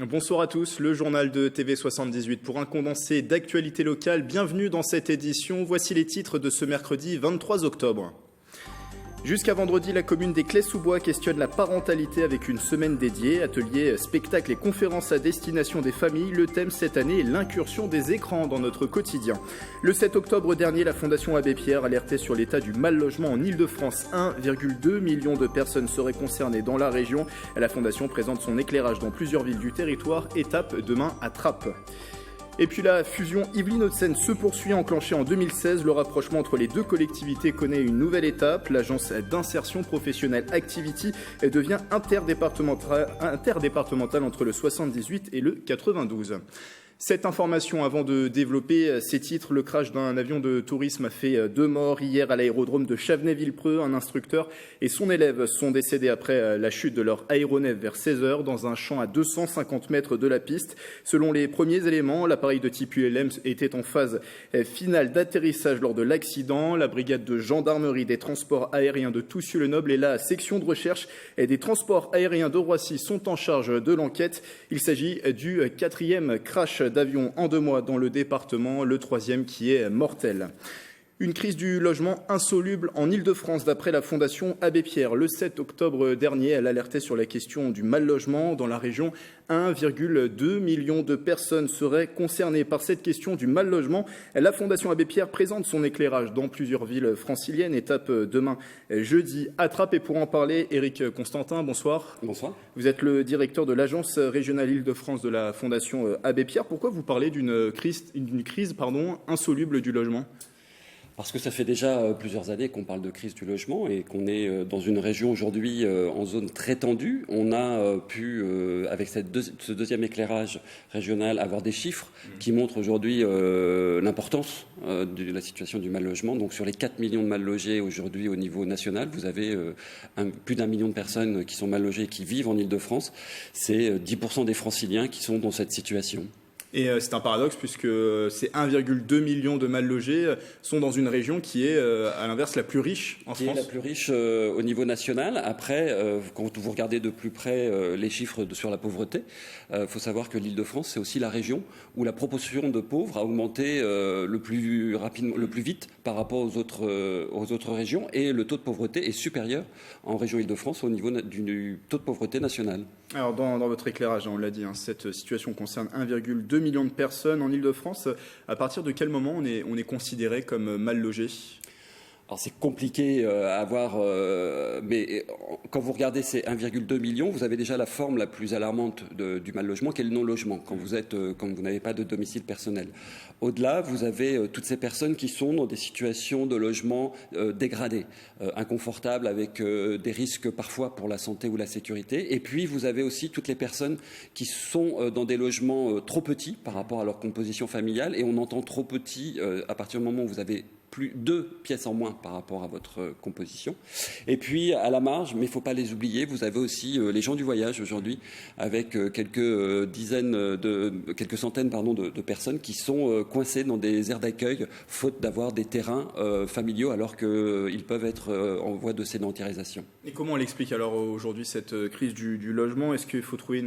Bonsoir à tous, le journal de TV78 pour un condensé d'actualité locale. Bienvenue dans cette édition. Voici les titres de ce mercredi 23 octobre. Jusqu'à vendredi, la commune des Clés-sous-Bois questionne la parentalité avec une semaine dédiée. Ateliers, spectacles et conférences à destination des familles. Le thème cette année est l'incursion des écrans dans notre quotidien. Le 7 octobre dernier, la Fondation Abbé Pierre alertait sur l'état du mal-logement en Ile-de-France. 1,2 million de personnes seraient concernées dans la région. La Fondation présente son éclairage dans plusieurs villes du territoire. Étape demain à Trappes. Et puis la fusion Yvelines-Hauts-de-Seine se poursuit, enclenchée en 2016. Le rapprochement entre les deux collectivités connaît une nouvelle étape. L'agence d'insertion professionnelle Activity devient interdépartementale entre le 78 et le 92. Cette information avant de développer ces titres. Le crash d'un avion de tourisme a fait 2 morts hier à l'aérodrome de Chavenay-Villepreux. Un instructeur et son élève sont décédés après la chute de leur aéronef vers 16h dans un champ à 250 mètres de la piste. Selon les premiers éléments, l'appareil de type ULM était en phase finale d'atterrissage lors de l'accident. La brigade de gendarmerie des transports aériens de Toussieu-le-Noble et la section de recherche des transports aériens de Roissy sont en charge de l'enquête. Il s'agit du 4e crash d'avion en 2 mois dans le département, le 3e qui est mortel. Une crise du logement insoluble en Ile-de-France d'après la Fondation Abbé Pierre. Le 7 octobre dernier, elle alertait sur la question du mal-logement. Dans la région, 1,2 million de personnes seraient concernées par cette question du mal-logement. La Fondation Abbé Pierre présente son éclairage dans plusieurs villes franciliennes. Étape demain jeudi à Trappes. Et pour en parler, Éric Constantin, bonsoir. Bonsoir. Vous êtes le directeur de l'agence régionale Île-de-France de la Fondation Abbé Pierre. Pourquoi vous parlez d'une crise insoluble du logement ? Parce que ça fait déjà plusieurs années qu'on parle de crise du logement et qu'on est dans une région aujourd'hui en zone très tendue. On a pu, avec ce deuxième éclairage régional, avoir des chiffres qui montrent aujourd'hui l'importance de la situation du mal-logement. Donc sur les 4 millions de mal-logés aujourd'hui au niveau national, vous avez plus d'1 million de personnes qui sont mal-logées et qui vivent en Ile-de-France. C'est 10% des franciliens qui sont dans cette situation. Et c'est un paradoxe puisque ces 1,2 million de mal-logés sont dans une région qui est, à l'inverse, la plus riche en France. Qui est la plus riche au niveau national. Après, quand vous regardez de plus près les chiffres sur la pauvreté, il faut savoir que l'Île-de-France, c'est aussi la région où la proportion de pauvres a augmenté le plus vite par rapport aux autres régions. Et le taux de pauvreté est supérieur en région Île-de-France au niveau du taux de pauvreté national. Alors, dans votre éclairage, on l'a dit, cette situation concerne 1,2 million de personnes en Île-de-France. À partir de quel moment on est considéré comme mal logé ? Alors c'est compliqué à voir, mais quand vous regardez ces 1,2 million, vous avez déjà la forme la plus alarmante du mal-logement, qui est le non-logement, quand vous n'avez pas de domicile personnel. Au-delà, vous avez toutes ces personnes qui sont dans des situations de logement dégradées, inconfortables, avec des risques parfois pour la santé ou la sécurité. Et puis vous avez aussi toutes les personnes qui sont dans des logements trop petits par rapport à leur composition familiale. Et on entend trop petit à partir du moment où vous avez plus 2 pièces en moins par rapport à votre composition. Et puis, à la marge, mais il ne faut pas les oublier, vous avez aussi les gens du voyage aujourd'hui, avec quelques centaines de personnes qui sont coincées dans des aires d'accueil, faute d'avoir des terrains familiaux, alors qu'ils peuvent être en voie de sédentarisation. Et comment on l'explique alors aujourd'hui, cette crise du logement ? Est-ce qu'il faut trouver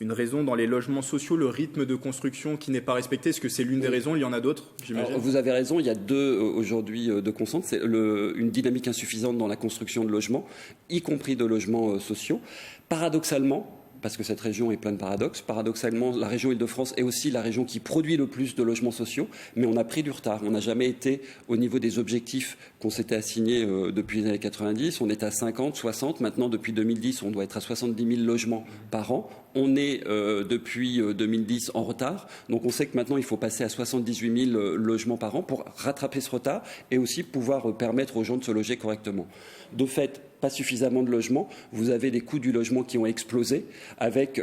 une raison dans les logements sociaux, le rythme de construction qui n'est pas respecté ? Est-ce que c'est l'une des raisons ? Il y en a d'autres, j'imagine. Alors, vous avez raison, il y a 2 aujourd'hui de constante. C'est une dynamique insuffisante dans la construction de logements, y compris de logements sociaux. Paradoxalement, parce que cette région est pleine de paradoxes. Paradoxalement, la région Île-de-France est aussi la région qui produit le plus de logements sociaux, mais on a pris du retard. On n'a jamais été au niveau des objectifs qu'on s'était assignés depuis les années 90. On est à 50, 60. Maintenant, depuis 2010, on doit être à 70 000 logements par an. On est depuis 2010 en retard. Donc on sait que maintenant, il faut passer à 78 000 logements par an pour rattraper ce retard et aussi pouvoir permettre aux gens de se loger correctement. De fait, pas suffisamment de logements. Vous avez des coûts du logement qui ont explosé, avec,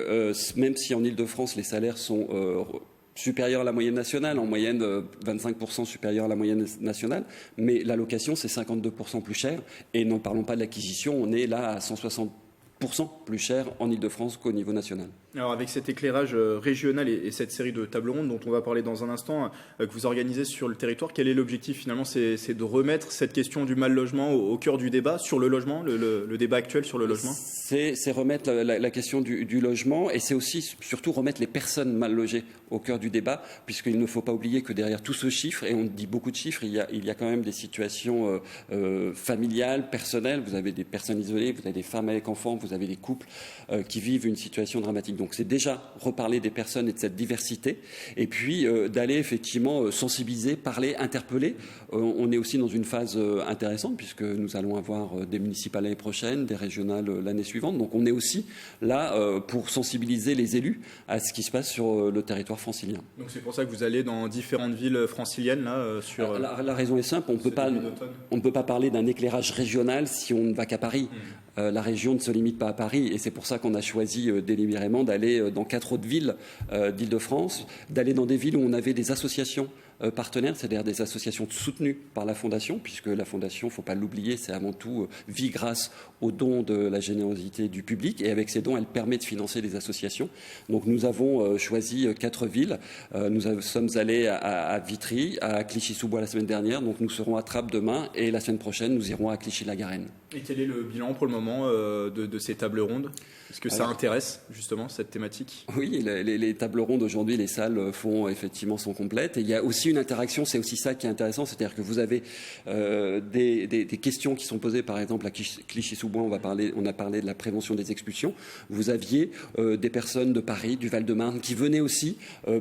même si en Île-de-France, les salaires sont supérieurs à la moyenne nationale, en moyenne 25% supérieurs à la moyenne nationale, mais la location, c'est 52% plus cher. Et n'en parlons pas de l'acquisition, on est là à 160% plus cher en Île-de-France qu'au niveau national. Alors avec cet éclairage régional et cette série de tables rondes dont on va parler dans un instant, que vous organisez sur le territoire, quel est l'objectif finalement? C'est de remettre cette question du mal logement au cœur du débat sur le logement, le débat actuel sur le logement? C'est remettre la question du logement, et c'est aussi surtout remettre les personnes mal logées au cœur du débat, puisqu'il ne faut pas oublier que derrière tout ce chiffre, et on dit beaucoup de chiffres, il y a quand même des situations familiales, personnelles. Vous avez des personnes isolées, vous avez des femmes avec enfants, vous avez des couples qui vivent une situation dramatique. Donc c'est déjà reparler des personnes et de cette diversité, et puis d'aller effectivement sensibiliser, parler, interpeller. On est aussi dans une phase intéressante, puisque nous allons avoir des municipales l'année prochaine, des régionales l'année suivante. Donc on est aussi là pour sensibiliser les élus à ce qui se passe sur le territoire francilien. Donc c'est pour ça que vous allez dans différentes villes franciliennes là sur. La raison est simple, on ne peut pas parler d'un éclairage régional si on ne va qu'à Paris. La région ne se limite pas à Paris, et c'est pour ça qu'on a choisi délibérément d'aller dans 4 autres villes d'Île-de-France, d'aller dans des villes où on avait des associations partenaires, c'est-à-dire des associations soutenues par la Fondation, puisque la Fondation, il ne faut pas l'oublier, c'est avant tout vit grâce aux dons de la générosité du public, et avec ces dons, elle permet de financer des associations. Donc nous avons choisi 4 villes. Nous sommes allés à Vitry, à Clichy-sous-Bois la semaine dernière, donc nous serons à Trappes demain, et la semaine prochaine, nous irons à Clichy-la-Garenne. Et quel est le bilan pour le moment de ces tables rondes? Est-ce que ça intéresse justement cette thématique? Oui, les tables rondes aujourd'hui, les salles sont complètes. Et il y a aussi une interaction, c'est aussi ça qui est intéressant, c'est-à-dire que vous avez des questions qui sont posées, par exemple à Clichy-sous-Bois, on a parlé de la prévention des expulsions. Vous aviez des personnes de Paris, du Val-de-Marne, qui venaient aussi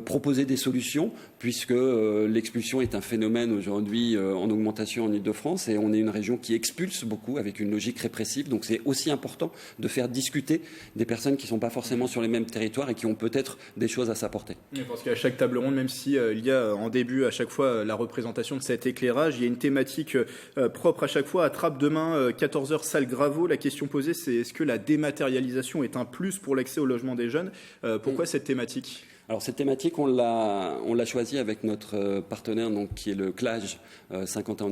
proposer des solutions, puisque l'expulsion est un phénomène aujourd'hui en augmentation en Île-de-France, et on est une région qui expulse beaucoup avec une logique répressive. Donc c'est aussi important de faire discuter des personnes qui ne sont pas forcément sur les mêmes territoires et qui ont peut-être des choses à s'apporter. Parce qu'à chaque table ronde, même si il y a en début à chaque fois la représentation de cet éclairage, il y a une thématique propre à chaque fois. À Trappes demain, 14h, salle Graveau. La question posée, c'est est-ce que la dématérialisation est un plus pour l'accès au logement des jeunes? Pourquoi cette thématique? Alors cette thématique, on l'a choisie avec notre partenaire, donc, qui est le CLAGE 50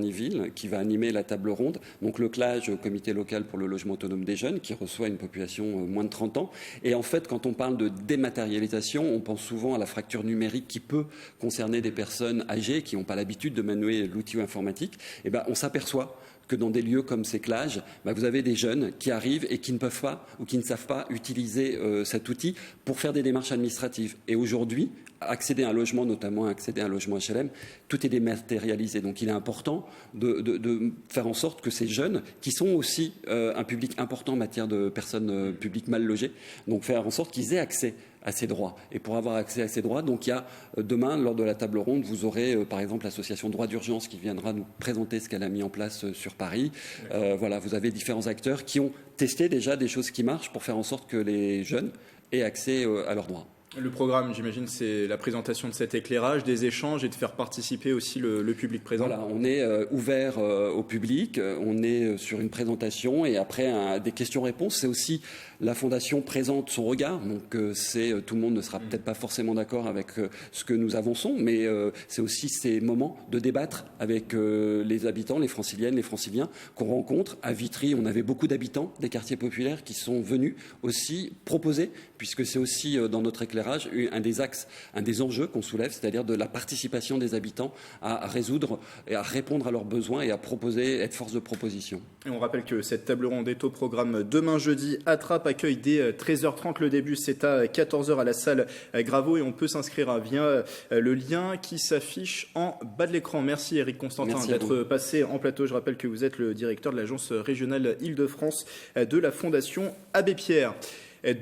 qui va animer la table ronde. Donc le CLAGE, Comité local pour le logement autonome des jeunes, qui reçoit une population moins de 30 ans. Et en fait, quand on parle de dématérialisation, on pense souvent à la fracture numérique qui peut concerner des personnes âgées qui n'ont pas l'habitude de manier l'outil informatique. Et ben, on s'aperçoit que dans des lieux comme ces CLAGE, vous avez des jeunes qui arrivent et qui ne peuvent pas ou qui ne savent pas utiliser cet outil pour faire des démarches administratives. Et aujourd'hui, accéder à un logement, notamment accéder à un logement HLM, tout est dématérialisé. Donc il est important de faire en sorte que ces jeunes, qui sont aussi un public important en matière de personnes publiques mal logées, donc faire en sorte qu'ils aient accès à ces droits. Et pour avoir accès à ces droits, donc il y a demain, lors de la table ronde, vous aurez par exemple l'association Droit d'urgence qui viendra nous présenter ce qu'elle a mis en place sur Paris. Voilà, vous avez différents acteurs qui ont testé déjà des choses qui marchent pour faire en sorte que les jeunes aient accès à leurs droits. Le programme, j'imagine, c'est la présentation de cet éclairage, des échanges et de faire participer aussi le public présent. Voilà, on est ouvert au public, on est sur une présentation et après des questions-réponses. C'est aussi la Fondation présente son regard, donc tout le monde ne sera peut-être pas forcément d'accord avec ce que nous avançons, mais c'est aussi ces moments de débattre avec les habitants, les franciliennes, les franciliens qu'on rencontre. À Vitry, on avait beaucoup d'habitants des quartiers populaires qui sont venus aussi proposer, puisque c'est aussi dans notre éclairage un des axes, un des enjeux qu'on soulève, c'est-à-dire de la participation des habitants à résoudre et à répondre à leurs besoins et à proposer, être force de proposition. Et on rappelle que cette table ronde est au programme demain jeudi à Trappes, accueil dès 13h30. Le début, c'est à 14h à la salle Graveau et on peut s'inscrire via le lien qui s'affiche en bas de l'écran. Merci Éric Constantin d'être passé en plateau. Je rappelle que vous êtes le directeur de l'agence régionale Île-de-France de la Fondation Abbé Pierre.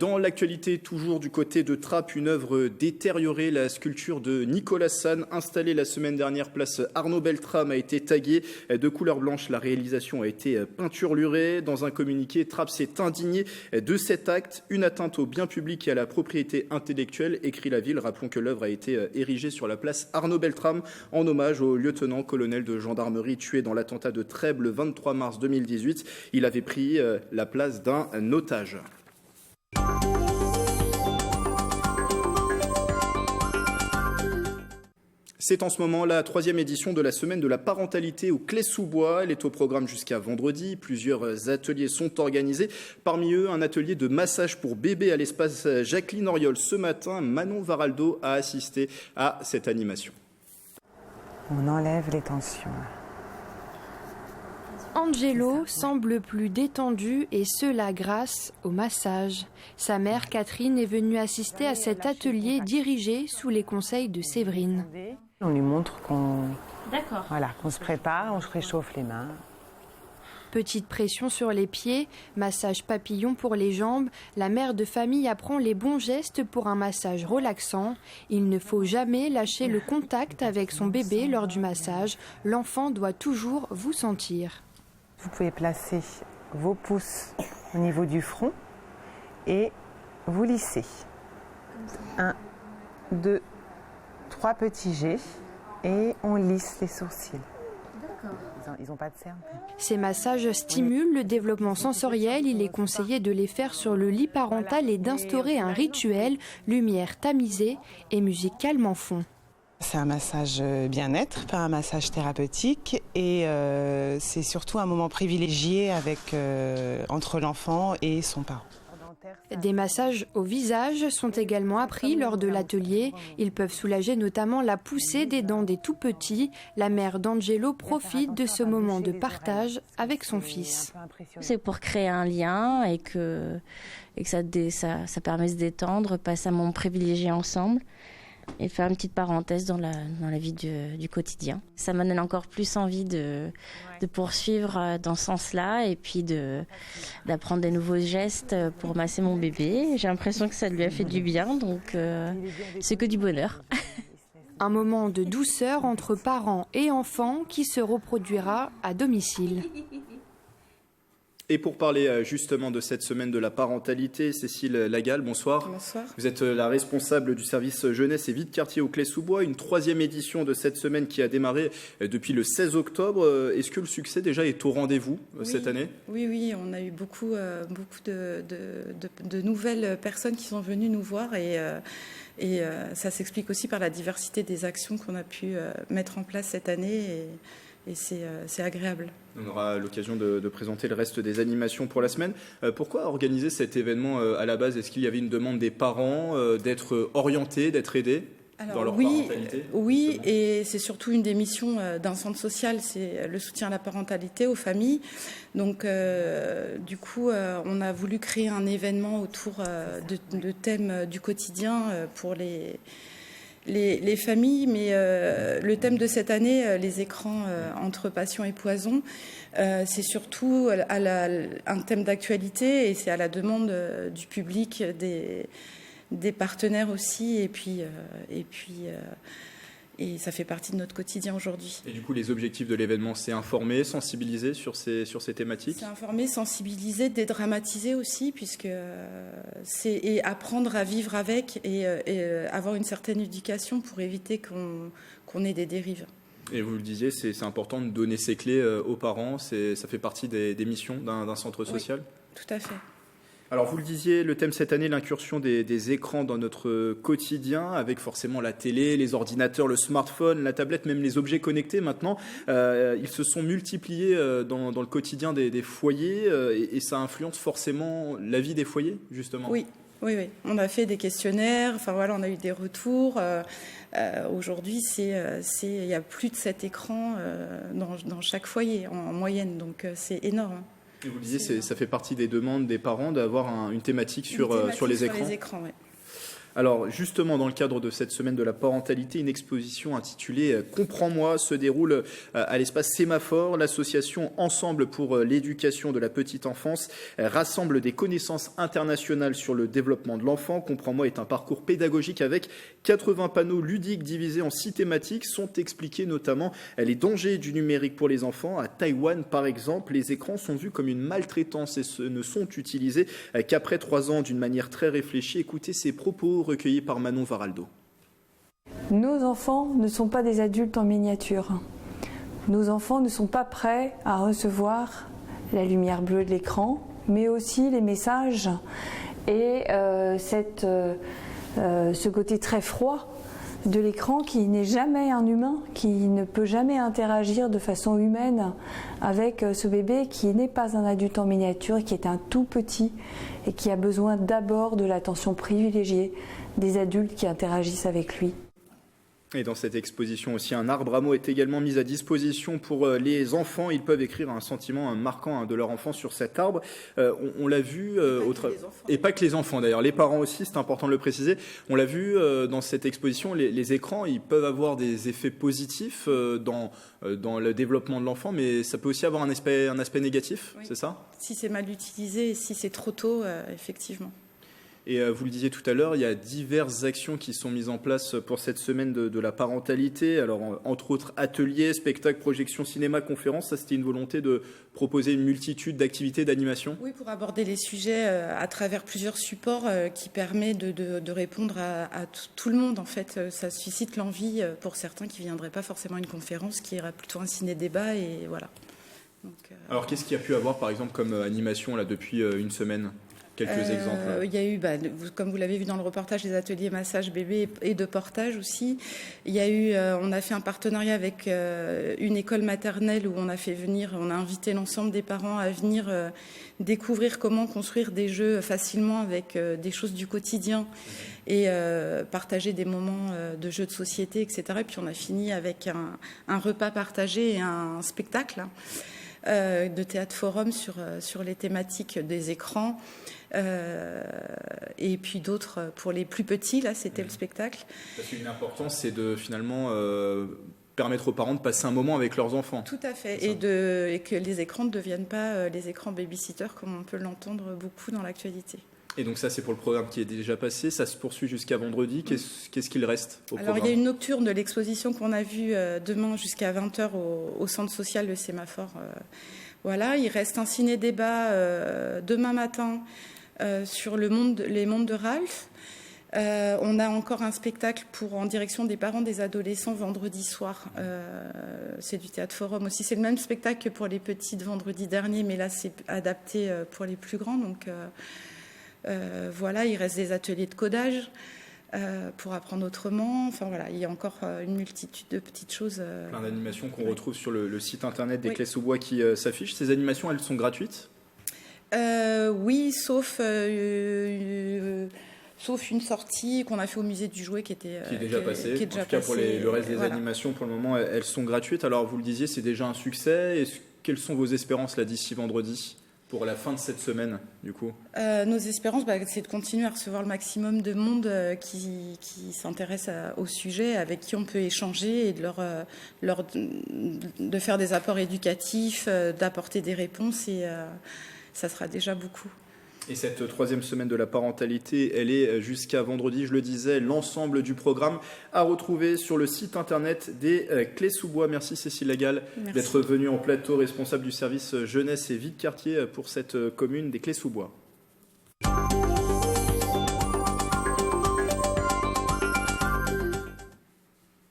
Dans l'actualité, toujours du côté de Trappes, une œuvre détériorée, la sculpture de Nicolas Sanne, installée la semaine dernière place Arnaud Beltrame, a été taguée de couleur blanche. La réalisation a été peinturlurée. Dans un communiqué, Trappes s'est indigné de cet acte, une atteinte au bien public et à la propriété intellectuelle, écrit la ville. Rappelons que l'œuvre a été érigée sur la place Arnaud Beltrame en hommage au lieutenant-colonel de gendarmerie tué dans l'attentat de Trèbes le 23 mars 2018. Il avait pris la place d'un otage. C'est en ce moment la 3e édition de la semaine de la parentalité au Clé-sous-Bois. Elle est au programme jusqu'à vendredi. Plusieurs ateliers sont organisés. Parmi eux, un atelier de massage pour bébés à l'espace Jacqueline Auriol. Ce matin, Manon Varaldo a assisté à cette animation. On enlève les tensions. Angelo semble plus détendu et cela grâce au massage. Sa mère Catherine est venue assister à cet atelier dirigé sous les conseils de Séverine. On lui montre qu'on se prépare, on se réchauffe les mains. Petite pression sur les pieds, massage papillon pour les jambes, la mère de famille apprend les bons gestes pour un massage relaxant. Il ne faut jamais lâcher le contact avec son bébé lors du massage. L'enfant doit toujours vous sentir. Vous pouvez placer vos pouces au niveau du front et vous lissez. 1, 2, 3 petits jets et on lisse les sourcils. Ils n'ont pas de cernes. Ces massages stimulent le développement sensoriel. Il est conseillé de les faire sur le lit parental et d'instaurer un rituel, lumière tamisée et musique calme en fond. C'est un massage bien-être, pas un massage thérapeutique et c'est surtout un moment privilégié entre l'enfant et son parent. Des massages au visage sont également appris lors de l'atelier. Ils peuvent soulager notamment la poussée des dents des tout-petits. La mère d'Angelo profite de ce moment de partage avec son fils. C'est pour créer un lien et que ça permet de se détendre, passer un moment privilégié ensemble et faire une petite parenthèse dans la vie du quotidien. Ça me donne encore plus envie de poursuivre dans ce sens-là et puis d'apprendre des nouveaux gestes pour masser mon bébé. J'ai l'impression que ça lui a fait du bien, donc c'est que du bonheur. Un moment de douceur entre parents et enfants qui se reproduira à domicile. Et pour parler justement de cette semaine de la parentalité, Cécile Lagall, bonsoir. Bonsoir. Vous êtes la responsable du service jeunesse et vie de quartier au Clé-sous-Bois, une 3e édition de cette semaine qui a démarré depuis le 16 octobre. Est-ce que le succès déjà est au rendez-vous cette année ? Oui, on a eu beaucoup de nouvelles personnes qui sont venues nous voir et ça s'explique aussi par la diversité des actions qu'on a pu mettre en place cette année et c'est agréable. On aura l'occasion de présenter le reste des animations pour la semaine. Pourquoi organiser cet événement à la base ? Est-ce qu'il y avait une demande des parents d'être orientés, d'être aidés dans leur parentalité ? Oui, et c'est surtout une des missions d'un centre social, c'est le soutien à la parentalité aux familles. Donc, du coup, on a voulu créer un événement autour de thèmes du quotidien pour les familles, mais le thème de cette année, les écrans entre passion et poison, c'est surtout un thème d'actualité et c'est à la demande du public, des partenaires aussi, et ça fait partie de notre quotidien aujourd'hui. Et du coup, les objectifs de l'événement, c'est informer, sensibiliser sur ces thématiques ? C'est informer, sensibiliser, dédramatiser aussi, puisque et apprendre à vivre avec et avoir une certaine éducation pour éviter qu'on ait des dérives. Et vous le disiez, c'est important de donner ces clés aux parents, ça fait partie des missions d'un centre social ? Oui, tout à fait. Alors vous le disiez, le thème cette année, l'incursion des écrans dans notre quotidien, avec forcément la télé, les ordinateurs, le smartphone, la tablette, même les objets connectés maintenant, ils se sont multipliés dans le quotidien des foyers et ça influence forcément la vie des foyers, justement. Oui. On a fait des questionnaires, on a eu des retours. Aujourd'hui, il y a plus de 7 écrans dans chaque foyer en moyenne, donc c'est énorme. Et vous le disiez, ça fait partie des demandes des parents d'avoir une thématique sur les écrans. Oui. Alors justement, dans le cadre de cette semaine de la parentalité, une exposition intitulée « Comprends-moi » se déroule à l'espace Sémaphore. L'association Ensemble pour l'éducation de la petite enfance rassemble des connaissances internationales sur le développement de l'enfant. Comprends-moi est un parcours pédagogique avec 80 panneaux ludiques divisés en 6 thématiques. Sont expliqués notamment les dangers du numérique pour les enfants. À Taïwan, par exemple, les écrans sont vus comme une maltraitance et ne sont utilisés qu'après 3 ans d'une manière très réfléchie. Écoutez ces propos recueillis par Manon Varaldo. Nos enfants ne sont pas des adultes en miniature. Nos enfants ne sont pas prêts à recevoir la lumière bleue de l'écran, mais aussi les messages et ce côté très froid de l'écran qui n'est jamais un humain, qui ne peut jamais interagir de façon humaine avec ce bébé qui n'est pas un adulte en miniature, qui est un tout petit et qui a besoin d'abord de l'attention privilégiée des adultes qui interagissent avec lui. Et dans cette exposition aussi, un arbre à mots est également mis à disposition pour les enfants. Ils peuvent écrire un sentiment marquant de leur enfant sur cet arbre. On l'a vu, et pas que les enfants d'ailleurs, les parents aussi, c'est important de le préciser. On l'a vu dans cette exposition, les écrans, ils peuvent avoir des effets positifs dans le développement de l'enfant, mais ça peut aussi avoir un aspect négatif, oui. C'est ça ? Si c'est mal utilisé et si c'est trop tôt, effectivement. Et vous le disiez tout à l'heure, il y a diverses actions qui sont mises en place pour cette semaine de la parentalité. Alors, entre autres, ateliers, spectacles, projections, cinéma, conférences. Ça, c'était une volonté de proposer une multitude d'activités, d'animations. Oui, pour aborder les sujets à travers plusieurs supports qui permet de répondre à tout le monde. En fait, ça suscite l'envie pour certains qui ne viendraient pas forcément à une conférence, qui ira plutôt un ciné-débat. Et voilà. Donc, alors, qu'est-ce qu'il y a pu avoir, par exemple, comme animation là, depuis une semaine ? Quelques exemples. Il y a eu, comme vous l'avez vu dans le reportage, des ateliers massage bébé et de portage aussi. Il y a eu, on a fait un partenariat avec une école maternelle où on a invité l'ensemble des parents à venir découvrir comment construire des jeux facilement avec des choses du quotidien et partager des moments de jeux de société, etc. Et puis on a fini avec un repas partagé et un spectacle de théâtre forum sur les thématiques des écrans. Et puis d'autres pour les plus petits, là c'était le spectacle. Parce qu'une importance, c'est de finalement permettre aux parents de passer un moment avec leurs enfants. Tout à fait, et que les écrans ne deviennent pas les écrans baby-sitters comme on peut l'entendre beaucoup dans l'actualité. Et donc ça, c'est pour le programme qui est déjà passé. Ça se poursuit jusqu'à vendredi. Qu'est-ce qu'il reste au programme ? Alors, il y a une nocturne de l'exposition qu'on a vue demain jusqu'à 20h au centre social, le Sémaphore. Voilà, il reste un ciné-débat demain matin sur les mondes de Ralph. On a encore un spectacle en direction des parents des adolescents vendredi soir. C'est du théâtre forum aussi. C'est le même spectacle que pour les petites vendredi dernier, mais là, c'est adapté pour les plus grands. Donc, voilà, il reste des ateliers de codage pour apprendre autrement. Enfin voilà, il y a encore une multitude de petites choses. Plein d'animations qu'on retrouve sur le site internet des Clés-sous-Bois qui s'affichent. Ces animations, elles sont gratuites ? Oui, sauf une sortie qu'on a fait au musée du jouet qui est déjà passée. En tout cas, pour le reste des animations, pour le moment, elles sont gratuites. Alors, vous le disiez, c'est déjà un succès. Quelles sont vos espérances là d'ici vendredi ? Pour la fin de cette semaine, du coup ? Nos espérances, c'est de continuer à recevoir le maximum de monde qui s'intéresse au sujet, avec qui on peut échanger et de faire des apports éducatifs, d'apporter des réponses, et ça sera déjà beaucoup. Et cette troisième semaine de la parentalité, elle est jusqu'à vendredi, je le disais, l'ensemble du programme à retrouver sur le site internet des Clés-sous-Bois. Merci Cécile Lagal d'être venue en plateau, responsable du service jeunesse et vie de quartier pour cette commune des Clés-sous-Bois.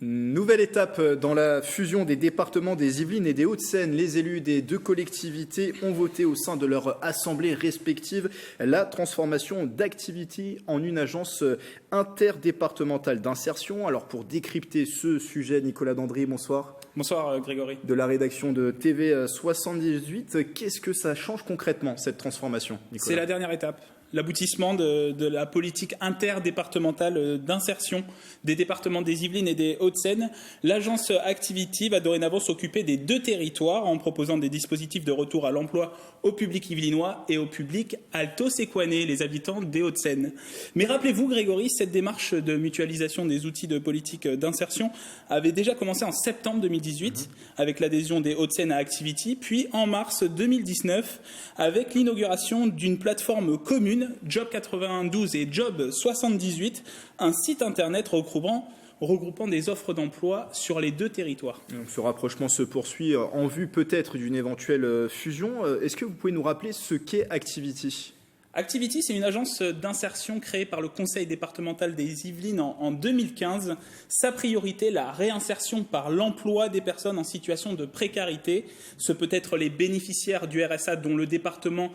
Nouvelle étape dans la fusion des départements des Yvelines et des Hauts-de-Seine. Les élus des deux collectivités ont voté au sein de leur assemblée respective la transformation d'Activity en une agence interdépartementale d'insertion. Alors pour décrypter ce sujet, Nicolas Dandry, bonsoir. Bonsoir Grégory. De la rédaction de TV 78, qu'est-ce que ça change concrètement cette transformation, Nicolas ? C'est la dernière étape. L'aboutissement de la politique interdépartementale d'insertion des départements des Yvelines et des Hauts-de-Seine. L'agence Activity va dorénavant s'occuper des deux territoires en proposant des dispositifs de retour à l'emploi au public yvelinois et au public alto-séquanais, les habitants des Hauts-de-Seine. Mais rappelez-vous, Grégory, cette démarche de mutualisation des outils de politique d'insertion avait déjà commencé en septembre 2018 avec l'adhésion des Hauts-de-Seine à Activity, puis en mars 2019 avec l'inauguration d'une plateforme commune, Job 92 et Job 78, un site internet regroupant des offres d'emploi sur les deux territoires. Donc, ce rapprochement se poursuit en vue peut-être d'une éventuelle fusion. Est-ce que vous pouvez nous rappeler ce qu'est Activity ? Activity, c'est une agence d'insertion créée par le Conseil départemental des Yvelines en 2015. Sa priorité, la réinsertion par l'emploi des personnes en situation de précarité. Ce peut être les bénéficiaires du RSA dont le département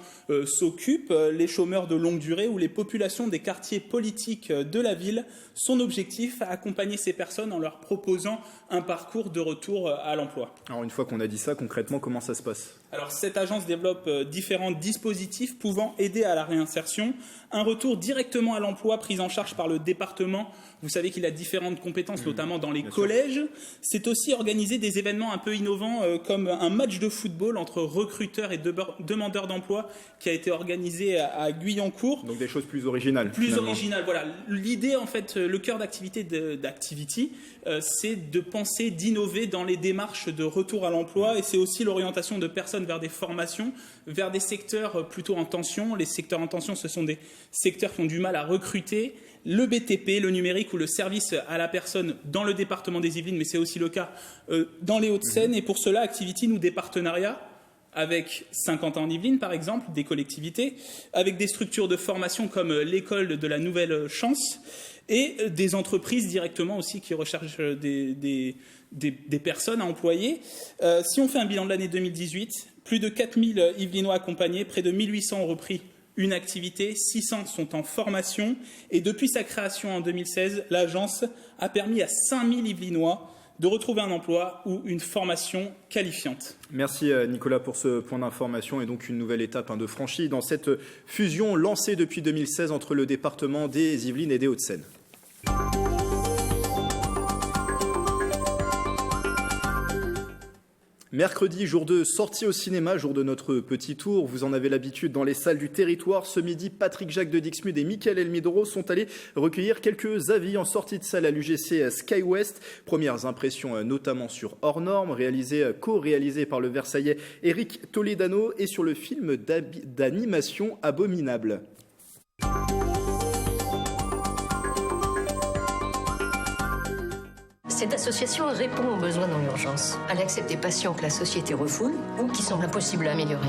s'occupe, les chômeurs de longue durée ou les populations des quartiers politiques de la ville. Son objectif, accompagner ces personnes en leur proposant un parcours de retour à l'emploi. Alors une fois qu'on a dit ça, concrètement, comment ça se passe ? Alors cette agence développe différents dispositifs pouvant aider à la réinsertion, un retour directement à l'emploi pris en charge par le département. Vous savez qu'il a différentes compétences, notamment dans les collèges. C'est aussi organiser des événements un peu innovants comme un match de football entre recruteurs et demandeurs d'emploi qui a été organisé à Guyancourt. Donc des choses plus originales. Originales, voilà. L'idée, en fait, le cœur d'activité d'Activity, c'est de penser, d'innover dans les démarches de retour à l'emploi et c'est aussi l'orientation de personnes vers des formations, vers des secteurs plutôt en tension. Les secteurs en tension, ce sont des secteurs qui ont du mal à recruter. Le BTP, le numérique ou le service à la personne dans le département des Yvelines, mais c'est aussi le cas dans les Hauts-de-Seine. Et pour cela, Activity noue des partenariats avec 50 ans en Yvelines, par exemple, des collectivités, avec des structures de formation comme l'école de la Nouvelle Chance et des entreprises directement aussi qui recherchent des personnes à employer. Si on fait un bilan de l'année 2018, plus de 4000 Yvelinois accompagnés, près de 1800 ont repris une activité, 600 sont en formation et depuis sa création en 2016, l'agence a permis à 5000 Yvelinois de retrouver un emploi ou une formation qualifiante. Merci Nicolas pour ce point d'information et donc une nouvelle étape de franchie dans cette fusion lancée depuis 2016 entre le département des Yvelines et des Hauts-de-Seine. Mercredi, jour de sortie au cinéma, jour de notre petit tour. Vous en avez l'habitude dans les salles du territoire. Ce midi, Patrick Jacques de Dixmude et Mickaël Elmidoro sont allés recueillir quelques avis en sortie de salle à l'UGC SkyWest. Premières impressions notamment sur Hors Normes, co-réalisé par le Versaillais Eric Toledano et sur le film d'animation Abominable. Cette association répond aux besoins dans l'urgence. Elle accepte des patients que la société refoule ou qui semblent impossibles à améliorer.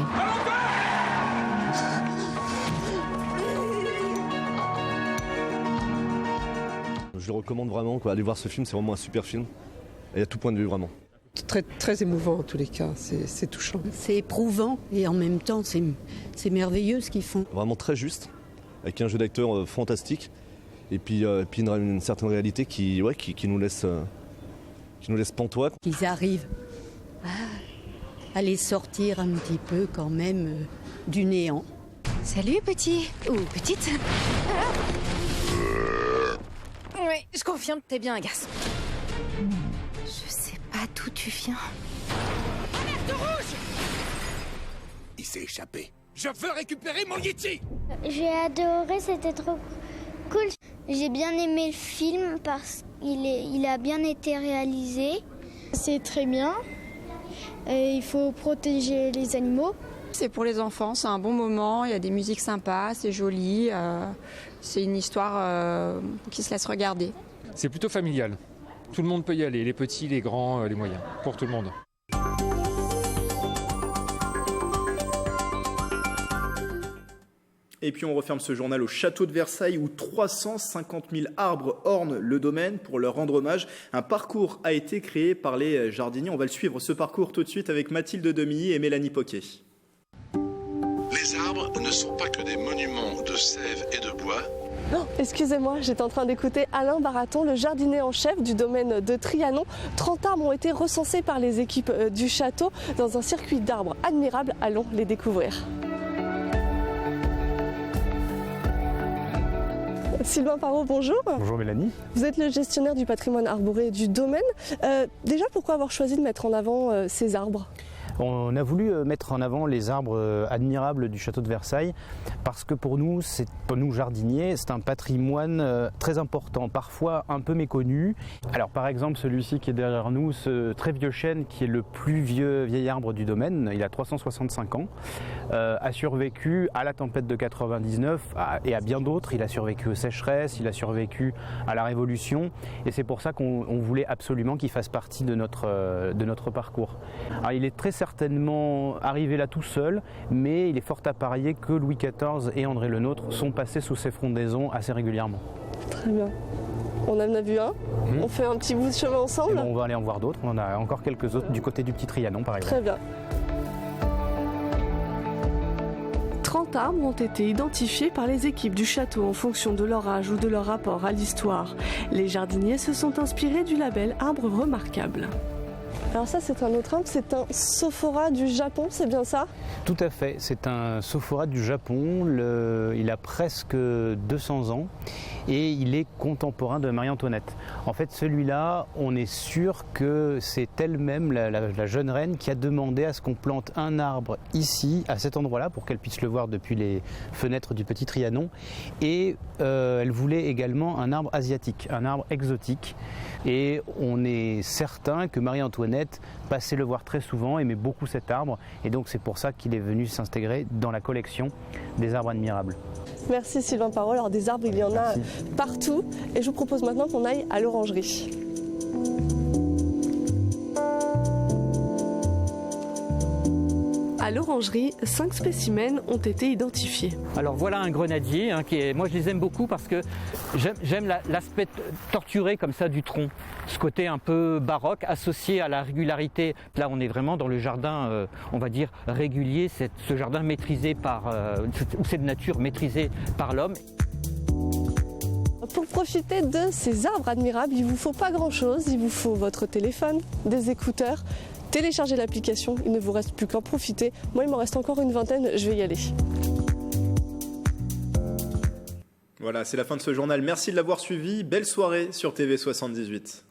Je le recommande vraiment, allez voir ce film, c'est vraiment un super film. Et à tout point de vue, vraiment. Très, très émouvant en tous les cas, c'est touchant. C'est éprouvant et en même temps c'est merveilleux ce qu'ils font. Vraiment très juste, avec un jeu d'acteur fantastique et puis une certaine réalité qui nous laisse pantois. Qu'ils arrivent à les sortir un petit peu quand même du néant. Salut petit ou petite. Oui, je confirme, t'es bien un garçon. Je sais pas d'où tu viens. Alerte rouge! Il s'est échappé. Je veux récupérer mon Yeti! J'ai adoré, c'était trop cool. J'ai bien aimé le film parce qu'il a bien été réalisé. C'est très bien. Il faut protéger les animaux. C'est pour les enfants, c'est un bon moment, il y a des musiques sympas, c'est joli. C'est une histoire qui se laisse regarder. C'est plutôt familial. Tout le monde peut y aller, les petits, les grands, les moyens, pour tout le monde. Et puis on referme ce journal au château de Versailles où 350 000 arbres ornent le domaine pour leur rendre hommage. Un parcours a été créé par les jardiniers. On va le suivre ce parcours tout de suite avec Mathilde Demilly et Mélanie Poquet. Les arbres ne sont pas que des monuments de sève et de bois. Non, excusez-moi, j'étais en train d'écouter Alain Baraton, le jardinier en chef du domaine de Trianon. 30 arbres ont été recensés par les équipes du château dans un circuit d'arbres admirable. Allons les découvrir. Sylvain Parot, bonjour. Bonjour Mélanie. Vous êtes le gestionnaire du patrimoine arboré du domaine. Déjà, pourquoi avoir choisi de mettre en avant ces arbres ? On a voulu mettre en avant les arbres admirables du château de Versailles parce que pour nous jardiniers, c'est un patrimoine très important, parfois un peu méconnu. Alors par exemple celui-ci qui est derrière nous, ce très vieux chêne qui est le plus vieil arbre du domaine, il a 365 ans, a survécu à la tempête de 99 et à bien d'autres. Il a survécu aux sécheresses, il a survécu à la Révolution et c'est pour ça qu'on voulait absolument qu'il fasse partie de notre parcours. Alors, il est très certain certainement arrivé là tout seul, mais il est fort à parier que Louis XIV et André le Nôtre sont passés sous ces frondaisons assez régulièrement. Très bien. On en a vu un, on fait un petit bout de chemin ensemble. Bon, on va aller en voir d'autres, on en a encore quelques autres du côté du Petit Trianon par exemple. Très bien. 30 arbres ont été identifiés par les équipes du château en fonction de leur âge ou de leur rapport à l'histoire. Les jardiniers se sont inspirés du label Arbre Remarquable. Alors ça c'est un autre arbre, c'est un Sophora du Japon, c'est bien ça? Tout à fait, c'est un Sophora du Japon, il a presque 200 ans et il est contemporain de Marie-Antoinette. En fait celui-là, on est sûr que c'est elle-même, la jeune reine, qui a demandé à ce qu'on plante un arbre ici, à cet endroit-là, pour qu'elle puisse le voir depuis les fenêtres du Petit Trianon. Et elle voulait également un arbre asiatique, un arbre exotique. Et on est certain que Marie-Antoinette passait le voir très souvent, aimait beaucoup cet arbre, et donc c'est pour ça qu'il est venu s'intégrer dans la collection des arbres admirables. Merci Sylvain Parot. Alors des arbres, il y en a partout, et je vous propose maintenant qu'on aille à l'orangerie. À l'orangerie, 5 spécimens ont été identifiés. Alors voilà un grenadier, moi je les aime beaucoup parce que j'aime l'aspect torturé comme ça du tronc. Ce côté un peu baroque associé à la régularité. Là on est vraiment dans le jardin, on va dire régulier, ce jardin maîtrisé ou cette nature maîtrisée par l'homme. Pour profiter de ces arbres admirables, il ne vous faut pas grand-chose, il vous faut votre téléphone, des écouteurs. Téléchargez l'application, il ne vous reste plus qu'à en profiter. Moi, il m'en reste encore une vingtaine, je vais y aller. Voilà, c'est la fin de ce journal. Merci de l'avoir suivi. Belle soirée sur TV78.